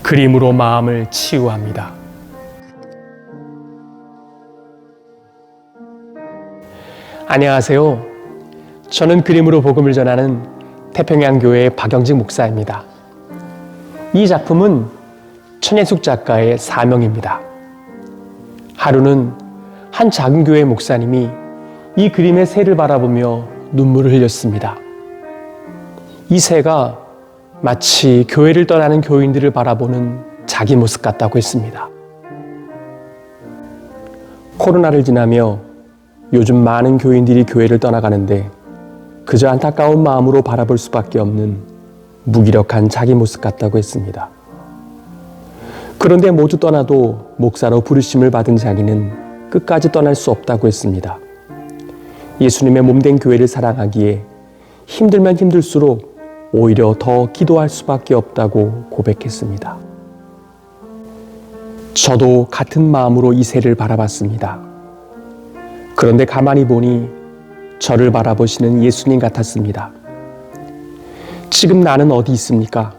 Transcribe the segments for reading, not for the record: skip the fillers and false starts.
그림으로 마음을 치유합니다. 안녕하세요. 저는 그림으로 복음을 전하는 태평양교회 박영직 목사입니다. 이 작품은 천예숙 작가의 사명입니다. 하루는 한 작은 교회 목사님이 이 그림의 새를 바라보며 눈물을 흘렸습니다. 이 새가 마치 교회를 떠나는 교인들을 바라보는 자기 모습 같다고 했습니다. 코로나를 지나며 요즘 많은 교인들이 교회를 떠나가는데 그저 안타까운 마음으로 바라볼 수밖에 없는 무기력한 자기 모습 같다고 했습니다. 그런데 모두 떠나도 목사로 부르심을 받은 자기는 끝까지 떠날 수 없다고 했습니다. 예수님의 몸된 교회를 사랑하기에 힘들면 힘들수록 오히려 더 기도할 수밖에 없다고 고백했습니다. 저도 같은 마음으로 이 새를 바라봤습니다. 그런데 가만히 보니 저를 바라보시는 예수님 같았습니다. 지금 나는 어디 있습니까?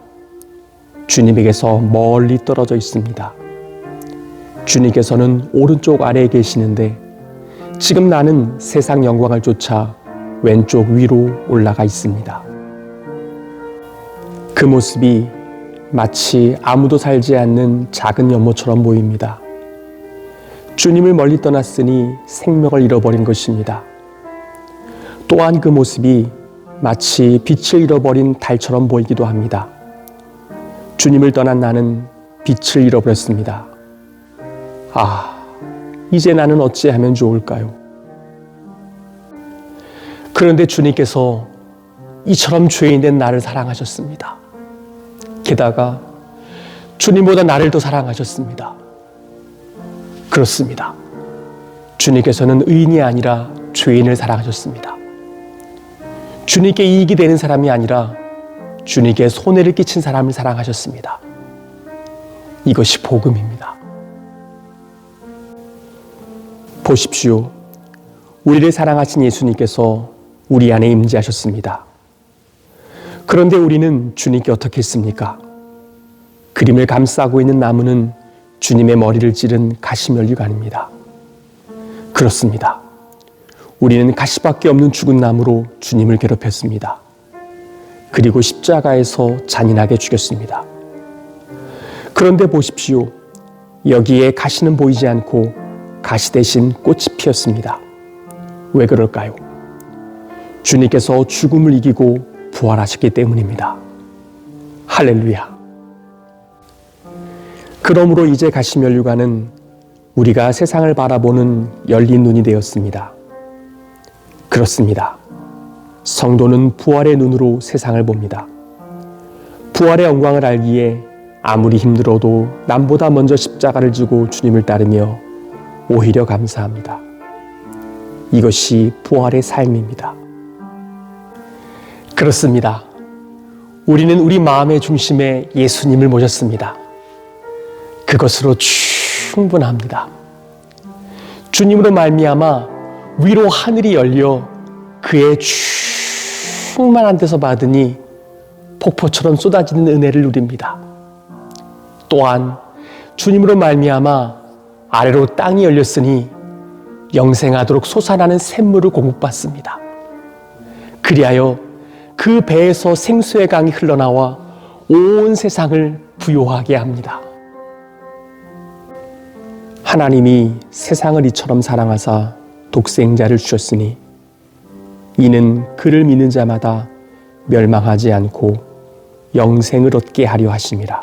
주님에게서 멀리 떨어져 있습니다. 주님께서는 오른쪽 아래에 계시는데 지금 나는 세상 영광을 쫓아 왼쪽 위로 올라가 있습니다. 그 모습이 마치 아무도 살지 않는 작은 연못처럼 보입니다. 주님을 멀리 떠났으니 생명을 잃어버린 것입니다. 또한 그 모습이 마치 빛을 잃어버린 달처럼 보이기도 합니다. 주님을 떠난 나는 빛을 잃어버렸습니다. 이제 나는 어찌하면 좋을까요? 그런데 주님께서 이처럼 죄인된 나를 사랑하셨습니다. 게다가 주님보다 나를 더 사랑하셨습니다. 그렇습니다. 주님께서는 의인이 아니라 죄인을 사랑하셨습니다. 주님께 이익이 되는 사람이 아니라 주님께 손해를 끼친 사람을 사랑하셨습니다. 이것이 복음입니다. 보십시오. 우리를 사랑하신 예수님께서 우리 안에 임재하셨습니다. 그런데 우리는 주님께 어떻게 했습니까? 그림을 감싸고 있는 나무는 주님의 머리를 찌른 가시면류가 아닙니다. 그렇습니다. 우리는 가시밖에 없는 죽은 나무로 주님을 괴롭혔습니다. 그리고 십자가에서 잔인하게 죽였습니다. 그런데 보십시오. 여기에 가시는 보이지 않고 가시 대신 꽃이 피었습니다. 왜 그럴까요? 주님께서 죽음을 이기고 부활하셨기 때문입니다. 할렐루야. 그러므로 이제 가시면류관은 우리가 세상을 바라보는 열린 눈이 되었습니다. 그렇습니다. 성도는 부활의 눈으로 세상을 봅니다. 부활의 영광을 알기에 아무리 힘들어도 남보다 먼저 십자가를 지고 주님을 따르며 오히려 감사합니다. 이것이 부활의 삶입니다. 그렇습니다. 우리는 우리 마음의 중심에 예수님을 모셨습니다. 그것으로 충분합니다. 주님으로 말미암아 위로 하늘이 열려 그의 충만한 데서 받으니 폭포처럼 쏟아지는 은혜를 누립니다. 또한 주님으로 말미암아 아래로 땅이 열렸으니 영생하도록 솟아나는 샘물을 공급받습니다. 그리하여 그 배에서 생수의 강이 흘러나와 온 세상을 부요하게 합니다. 하나님이 세상을 이처럼 사랑하사 독생자를 주셨으니 이는 그를 믿는 자마다 멸망하지 않고 영생을 얻게 하려 하심이라.